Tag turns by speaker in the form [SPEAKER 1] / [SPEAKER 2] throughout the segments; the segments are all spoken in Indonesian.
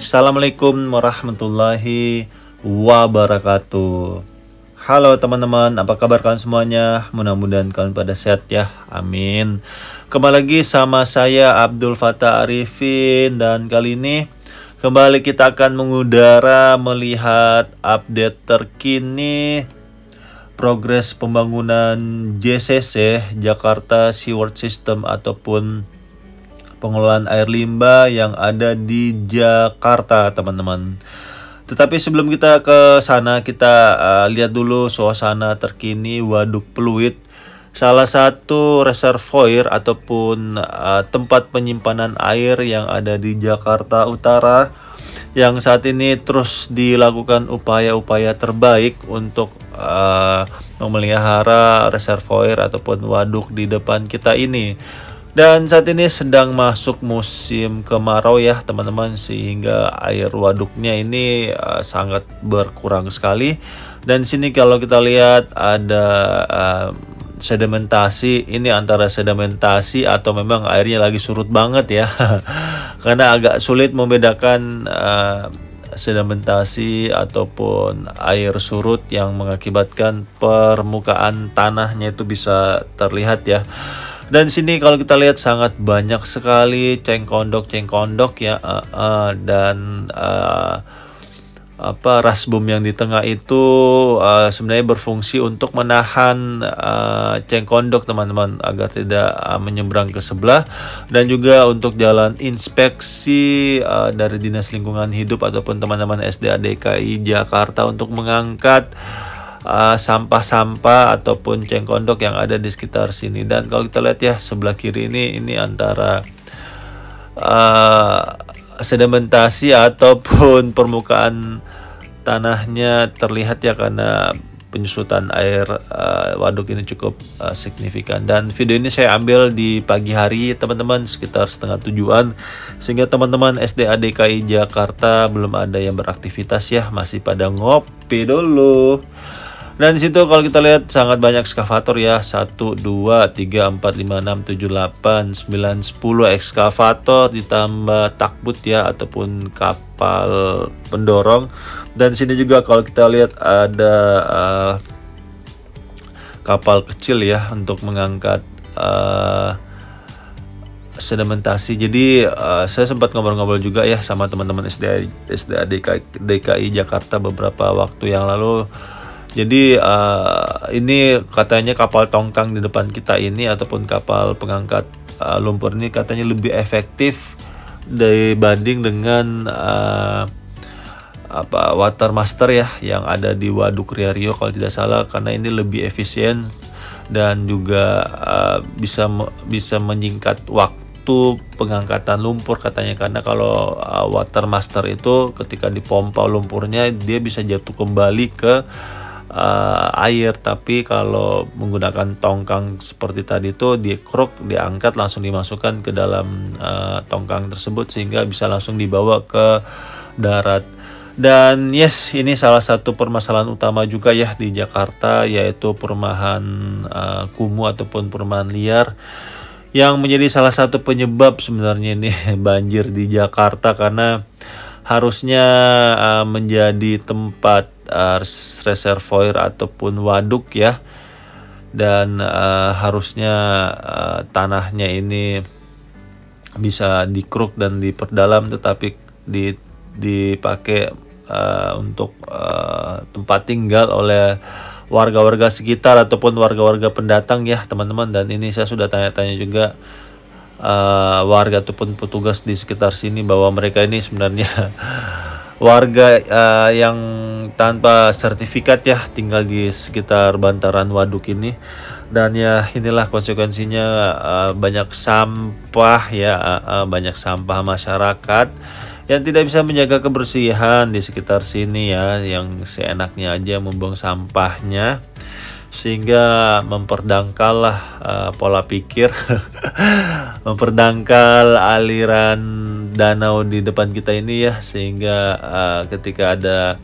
[SPEAKER 1] Assalamualaikum warahmatullahi wabarakatuh. Halo teman-teman, apa kabar kalian semuanya? Mudah-mudahan kalian pada sehat ya, amin. Kembali lagi sama saya Abdul Fattah Arifin. Dan kali ini kembali kita akan mengudara melihat update terkini progres pembangunan JSS, Jakarta Sewer System, ataupun pengelolaan air limbah yang ada di Jakarta, teman-teman. Tetapi sebelum kita ke sana, kita lihat dulu suasana terkini Waduk Pluit, salah satu reservoir ataupun tempat penyimpanan air yang ada di Jakarta Utara, yang saat ini terus dilakukan upaya-upaya terbaik untuk memelihara reservoir ataupun waduk di depan kita ini. Dan saat ini sedang masuk musim kemarau ya teman-teman, sehingga air waduknya ini sangat berkurang sekali. Dan sini kalau kita lihat ada sedimentasi, ini antara sedimentasi atau memang airnya lagi surut banget ya. Karena agak sulit membedakan sedimentasi ataupun air surut yang mengakibatkan permukaan tanahnya itu bisa terlihat ya. Dan sini kalau kita lihat sangat banyak sekali cengkondok ya, dan rasbum yang di tengah itu sebenarnya berfungsi untuk menahan cengkondok teman-teman agar tidak menyeberang ke sebelah, dan juga untuk jalan inspeksi dari Dinas Lingkungan Hidup ataupun teman-teman SDA DKI Jakarta untuk mengangkat sampah-sampah ataupun cengkondok yang ada di sekitar sini. Dan kalau kita lihat ya sebelah kiri ini antara sedimentasi ataupun permukaan tanahnya terlihat ya, karena penyusutan air waduk ini cukup signifikan. Dan video ini saya ambil di pagi hari teman-teman, sekitar 6:30-an, sehingga teman-teman SDA DKI Jakarta belum ada yang beraktivitas ya, masih pada ngopi dulu. Dan di situ kalau kita lihat sangat banyak ekskavator ya, 1, 2, 3, 4, 5, 6, 7, 8, 9, 10 ekskavator ditambah takbut ya ataupun kapal pendorong. Dan sini juga kalau kita lihat ada kapal kecil ya untuk mengangkat sedimentasi. Jadi saya sempat ngobrol-ngobrol juga ya sama teman-teman SDA DKI Jakarta beberapa waktu yang lalu. Jadi ini katanya kapal tongkang di depan kita ini ataupun kapal pengangkat lumpur ini katanya lebih efektif dibanding dengan Watermaster ya yang ada di Waduk Riario kalau tidak salah, karena ini lebih efisien dan juga bisa menyingkat waktu pengangkatan lumpur katanya. Karena kalau Watermaster itu ketika dipompa lumpurnya dia bisa jatuh kembali ke air, tapi kalau menggunakan tongkang seperti tadi itu dikruk, diangkat, langsung dimasukkan ke dalam tongkang tersebut sehingga bisa langsung dibawa ke darat. Dan yes, ini salah satu permasalahan utama juga ya di Jakarta, yaitu perumahan kumuh ataupun perumahan liar, yang menjadi salah satu penyebab sebenarnya ini banjir di Jakarta. Karena harusnya menjadi tempat reservoir ataupun waduk ya, dan harusnya tanahnya ini bisa dikruk dan diperdalam, tetapi dipakai untuk tempat tinggal oleh warga-warga sekitar ataupun warga-warga pendatang ya teman-teman. Dan ini saya sudah tanya-tanya juga warga ataupun petugas di sekitar sini bahwa mereka ini sebenarnya warga yang tanpa sertifikat ya, tinggal di sekitar bantaran waduk ini. Dan ya inilah konsekuensinya, banyak sampah ya, banyak sampah masyarakat yang tidak bisa menjaga kebersihan di sekitar sini ya, yang seenaknya aja membuang sampahnya, sehingga memperdangkallah pola pikir memperdangkal aliran danau di depan kita ini ya, sehingga ketika ada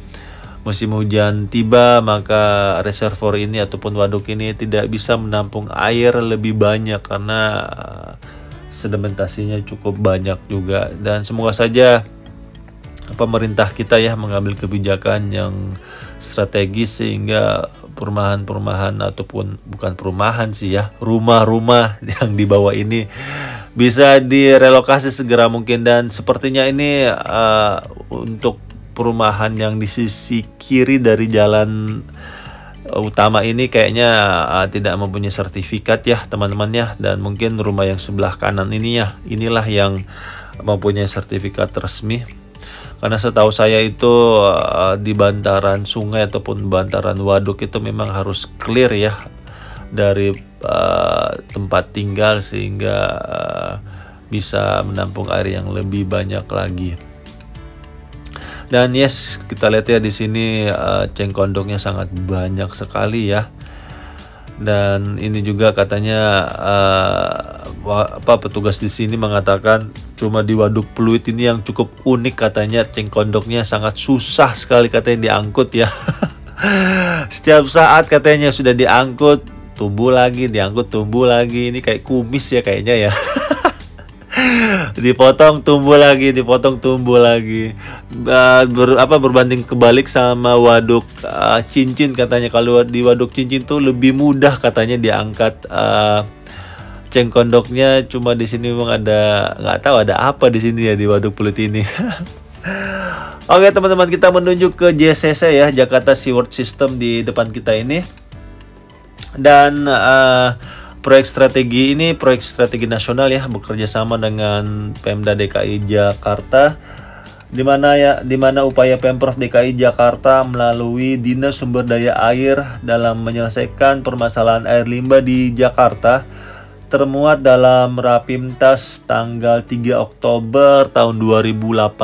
[SPEAKER 1] musim hujan tiba, maka reservoir ini ataupun waduk ini tidak bisa menampung air lebih banyak karena sedimentasinya cukup banyak juga. Dan semoga saja pemerintah kita ya mengambil kebijakan yang strategis sehingga perumahan-perumahan ataupun bukan perumahan sih ya, rumah-rumah yang di bawah ini bisa direlokasi segera mungkin. Dan sepertinya ini untuk perumahan yang di sisi kiri dari jalan utama ini kayaknya tidak mempunyai sertifikat ya teman-teman ya, dan mungkin rumah yang sebelah kanan inilah yang mempunyai sertifikat resmi. Karena setahu saya itu di bantaran sungai ataupun bantaran waduk itu memang harus clear ya dari tempat tinggal sehingga bisa menampung air yang lebih banyak lagi. Dan yes, kita lihat ya di sini cengkondoknya sangat banyak sekali ya. Dan ini juga katanya petugas di sini mengatakan cuma di Waduk Pluit ini yang cukup unik katanya, cengkondoknya sangat susah sekali katanya diangkut ya. Setiap saat katanya sudah diangkut tumbuh lagi, diangkut tumbuh lagi. Ini kayak kumis ya kayaknya ya. Dipotong tumbuh lagi, dipotong tumbuh lagi. Berbanding kebalik sama waduk cincin katanya. Kalau di waduk cincin tuh lebih mudah katanya diangkat cengkondoknya. Cuma di sini memang ada, nggak tahu ada apa di sini ya di Waduk Pluit ini. Oke teman-teman, kita menuju ke JSS ya, Jakarta Sewage System di depan kita ini. Dan proyek strategi ini proyek strategi nasional ya, bekerja sama dengan Pemda DKI Jakarta, di mana upaya Pemprov DKI Jakarta melalui Dinas Sumber Daya Air dalam menyelesaikan permasalahan air limbah di Jakarta termuat dalam Rapimnas tanggal 3 Oktober tahun 2018.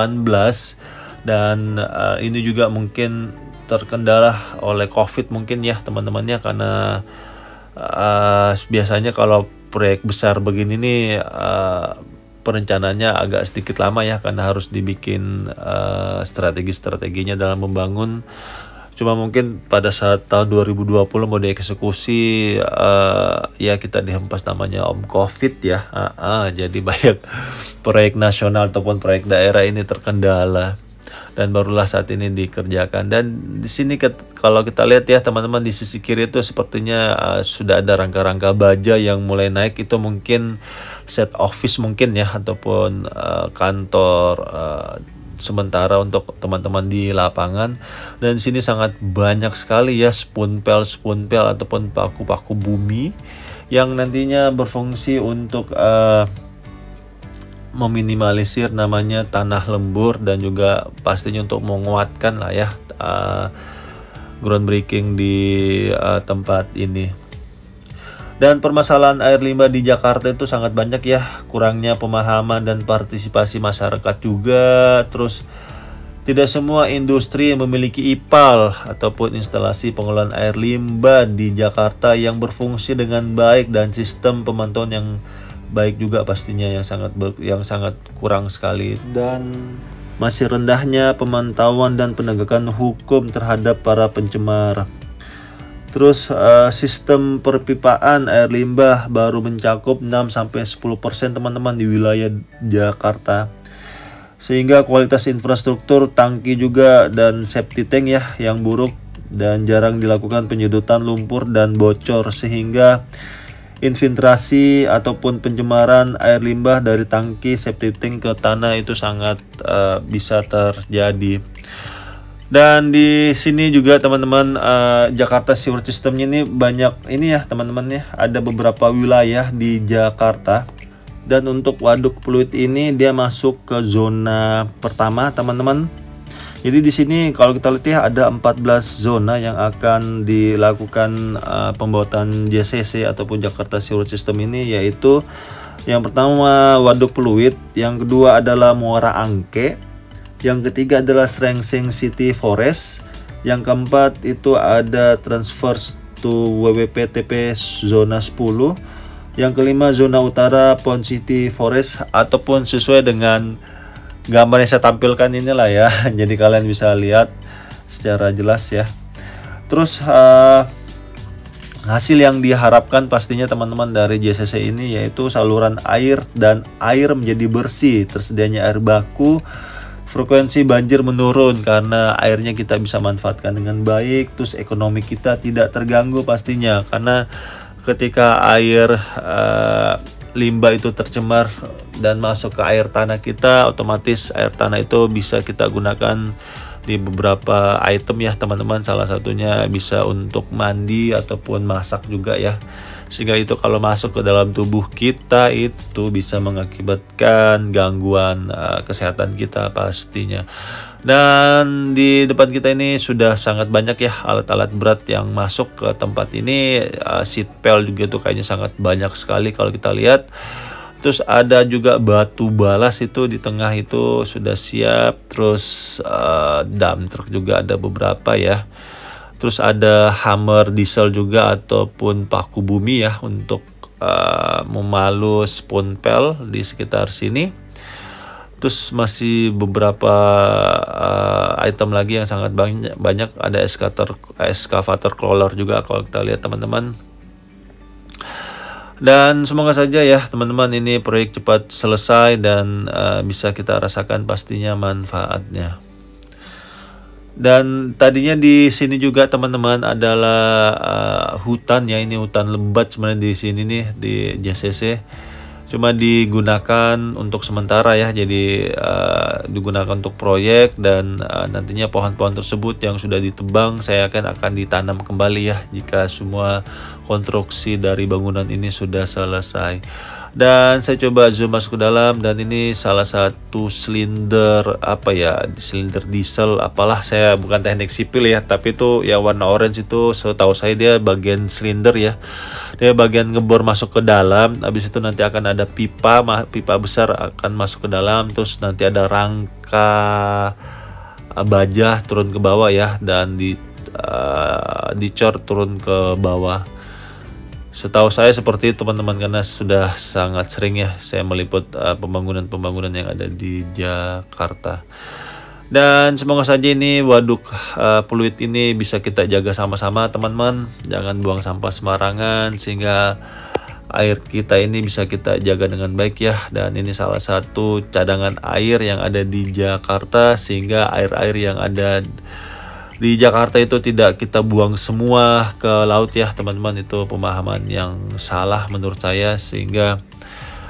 [SPEAKER 1] Dan ini juga mungkin terkendala oleh COVID mungkin ya teman-temannya, karena biasanya kalau proyek besar begini nih perencanaannya agak sedikit lama ya, karena harus dibikin strategi-strateginya dalam membangun. Cuma mungkin pada saat tahun 2020 mau dieksekusi ya kita dihempas namanya Om Covid ya. Jadi banyak proyek nasional ataupun proyek daerah ini terkendala. Dan barulah saat ini dikerjakan. Dan di sini kalau kita lihat ya teman-teman, di sisi kiri itu sepertinya sudah ada rangka-rangka baja yang mulai naik. Itu mungkin set office mungkin ya, ataupun kantor sementara untuk teman-teman di lapangan. Dan di sini sangat banyak sekali ya spunpel ataupun paku-paku bumi yang nantinya berfungsi untuk meminimalisir namanya tanah lembur, dan juga pastinya untuk menguatkan lah ya groundbreaking di tempat ini. Dan permasalahan air limbah di Jakarta itu sangat banyak ya, kurangnya pemahaman dan partisipasi masyarakat juga. Terus tidak semua industri yang memiliki IPAL ataupun instalasi pengolahan air limbah di Jakarta yang berfungsi dengan baik, dan sistem pemantauan yang baik juga pastinya yang sangat kurang sekali. Dan masih rendahnya pemantauan dan penegakan hukum terhadap para pencemar. Terus sistem perpipaan air limbah baru mencakup 6-10% teman-teman di wilayah Jakarta, sehingga kualitas infrastruktur tangki juga dan septic tank ya yang buruk, dan jarang dilakukan penyedotan lumpur dan bocor, sehingga infiltrasi ataupun pencemaran air limbah dari tangki septic tank ke tanah itu sangat bisa terjadi. Dan di sini juga teman-teman Jakarta Sewer Systemnya ini banyak ini ya teman-teman ya, ada beberapa wilayah di Jakarta. Dan untuk Waduk Pluit ini dia masuk ke zona pertama teman-teman. Jadi di sini kalau kita lihat ya ada 14 zona yang akan dilakukan pembuatan JSS ataupun Jakarta Sewer System ini, yaitu yang pertama Waduk Pluit, yang kedua adalah Muara Angke, yang ketiga adalah Srengseng City Forest, yang keempat itu ada Transverse to WWPTP zona 10, yang kelima zona utara Pond City Forest, ataupun sesuai dengan gambar yang saya tampilkan inilah ya, jadi kalian bisa lihat secara jelas ya. Terus hasil yang diharapkan pastinya teman-teman dari JSS ini yaitu saluran air dan air menjadi bersih, tersedianya air baku, frekuensi banjir menurun karena airnya kita bisa manfaatkan dengan baik, terus ekonomi kita tidak terganggu pastinya, karena ketika air limbah itu tercemar dan masuk ke air tanah kita, otomatis air tanah itu bisa kita gunakan di beberapa item ya teman-teman. Salah satunya bisa untuk mandi ataupun masak juga ya, sehingga itu kalau masuk ke dalam tubuh kita itu bisa mengakibatkan gangguan kesehatan kita pastinya. Dan di depan kita ini sudah sangat banyak ya alat-alat berat yang masuk ke tempat ini. Seat pel juga tuh kayaknya sangat banyak sekali kalau kita lihat. Terus ada juga batu balas itu di tengah itu sudah siap. Terus dump truck juga ada beberapa ya. Terus ada hammer diesel juga ataupun paku bumi ya untuk memalu spoon pel di sekitar sini. Terus masih beberapa item lagi yang sangat banyak. Ada excavator crawler juga kalau kita lihat teman-teman. Dan semoga saja ya teman-teman ini proyek cepat selesai dan bisa kita rasakan pastinya manfaatnya. Dan tadinya di sini juga teman-teman adalah hutan ya, ini hutan lebat sebenarnya di sini nih di JCC. Cuma digunakan untuk sementara ya, jadi digunakan untuk proyek dan nantinya pohon-pohon tersebut yang sudah ditebang saya akan ditanam kembali ya jika semua konstruksi dari bangunan ini sudah selesai. Dan saya coba zoom masuk ke dalam, dan ini salah satu silinder silinder diesel apalah, saya bukan teknik sipil ya, tapi itu yang warna orange itu setahu saya dia bagian silinder ya. Dia bagian ngebor masuk ke dalam, habis itu nanti akan ada pipa besar akan masuk ke dalam, terus nanti ada rangka baja turun ke bawah ya, dan dicor turun ke bawah. Setahu saya seperti itu teman-teman, karena sudah sangat sering ya saya meliput pembangunan yang ada di Jakarta. Dan semoga saja ini waduk Pluit ini bisa kita jaga sama-sama teman-teman. Jangan buang sampah sembarangan sehingga air kita ini bisa kita jaga dengan baik ya. Dan ini salah satu cadangan air yang ada di Jakarta, sehingga air-air yang ada di Jakarta itu tidak kita buang semua ke laut ya teman-teman. Itu pemahaman yang salah menurut saya, sehingga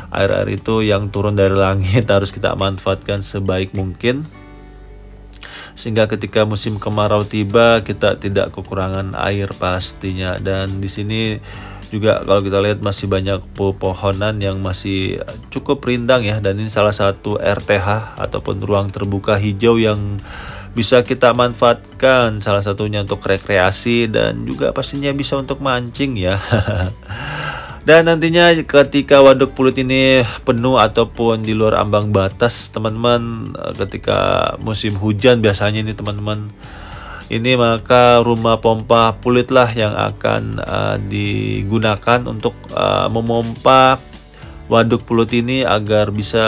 [SPEAKER 1] air-air itu yang turun dari langit harus kita manfaatkan sebaik mungkin, sehingga ketika musim kemarau tiba kita tidak kekurangan air pastinya. Dan di sini juga kalau kita lihat masih banyak pepohonan yang masih cukup rindang ya, dan ini salah satu RTH ataupun ruang terbuka hijau yang bisa kita manfaatkan, salah satunya untuk rekreasi dan juga pastinya bisa untuk mancing ya. Dan nantinya ketika waduk Pluit ini penuh ataupun di luar ambang batas teman-teman, ketika musim hujan biasanya ini teman-teman, ini maka rumah pompa Pluit lah yang akan digunakan untuk memompa waduk Pluit ini agar bisa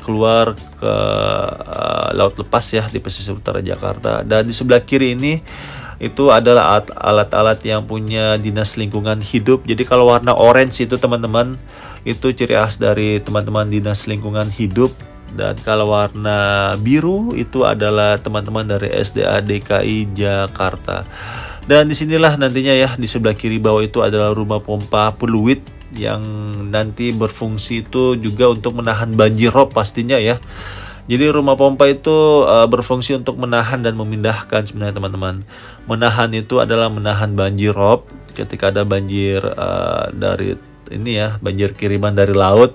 [SPEAKER 1] keluar ke laut lepas ya di pesisir utara Jakarta. Dan di sebelah kiri ini itu adalah alat-alat yang punya Dinas Lingkungan Hidup. Jadi kalau warna orange itu teman-teman, itu ciri khas dari teman-teman Dinas Lingkungan Hidup. Dan kalau warna biru itu adalah teman-teman dari SDA DKI Jakarta. Dan disinilah nantinya ya, di sebelah kiri bawah itu adalah rumah pompa Pluit yang nanti berfungsi itu juga untuk menahan banjir rob pastinya ya. Jadi rumah pompa itu berfungsi untuk menahan dan memindahkan sebenarnya teman-teman. Menahan itu adalah menahan banjir rob ketika ada banjir dari ini ya, banjir kiriman dari laut.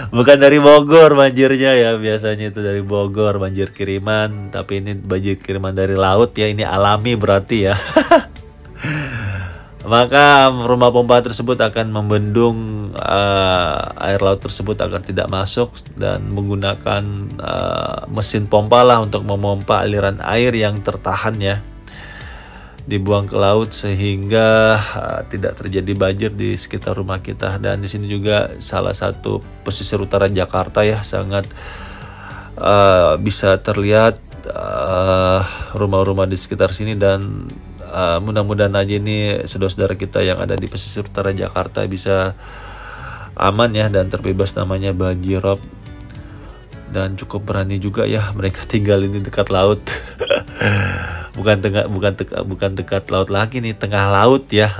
[SPEAKER 1] Bukan dari Bogor banjirnya ya, biasanya itu dari Bogor banjir kiriman, tapi ini banjir kiriman dari laut ya, ini alami berarti ya. Maka rumah pompa tersebut akan membendung air laut tersebut agar tidak masuk, dan menggunakan mesin pompa lah untuk memompa aliran air yang tertahan ya, dibuang ke laut sehingga tidak terjadi banjir di sekitar rumah kita. Dan di sini juga salah satu pesisir utara Jakarta ya, sangat bisa terlihat rumah-rumah di sekitar sini. Dan mudah-mudahan aja ini saudara-saudara kita yang ada di pesisir utara Jakarta bisa aman ya dan terbebas namanya banjirop. dan cukup berani juga ya mereka tinggal ini dekat laut. bukan dekat laut lagi nih, tengah laut ya.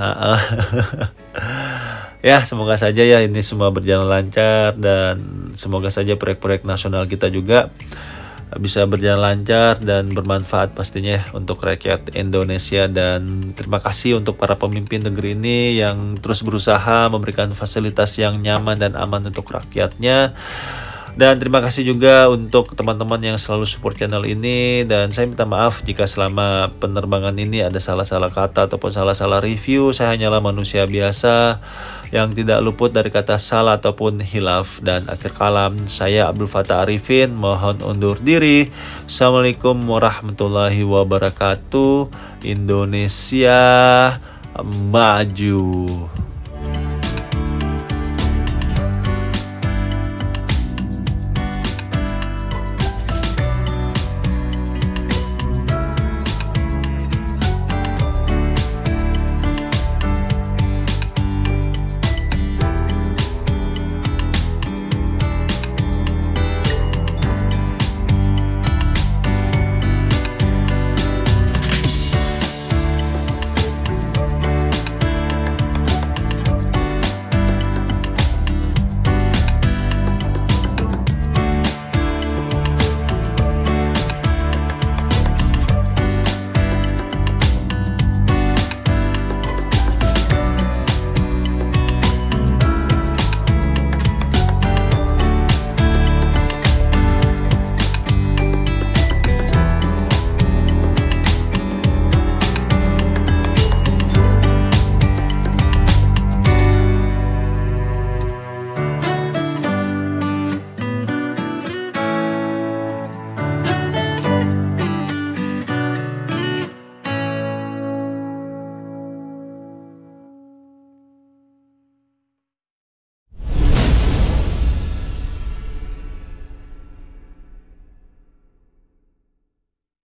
[SPEAKER 1] Ya, semoga saja ya ini semua berjalan lancar, dan semoga saja proyek-proyek nasional kita juga bisa berjalan lancar dan bermanfaat pastinya ya untuk rakyat Indonesia. Dan terima kasih untuk para pemimpin negeri ini yang terus berusaha memberikan fasilitas yang nyaman dan aman untuk rakyatnya. Dan terima kasih juga untuk teman-teman yang selalu support channel ini. Dan saya minta maaf jika selama penerbangan ini ada salah-salah kata ataupun salah-salah review. Saya hanyalah manusia biasa yang tidak luput dari kata salah ataupun hilaf. Dan akhir kalam, saya Abdul Fattah Arifin mohon undur diri. Assalamualaikum warahmatullahi wabarakatuh. Indonesia maju.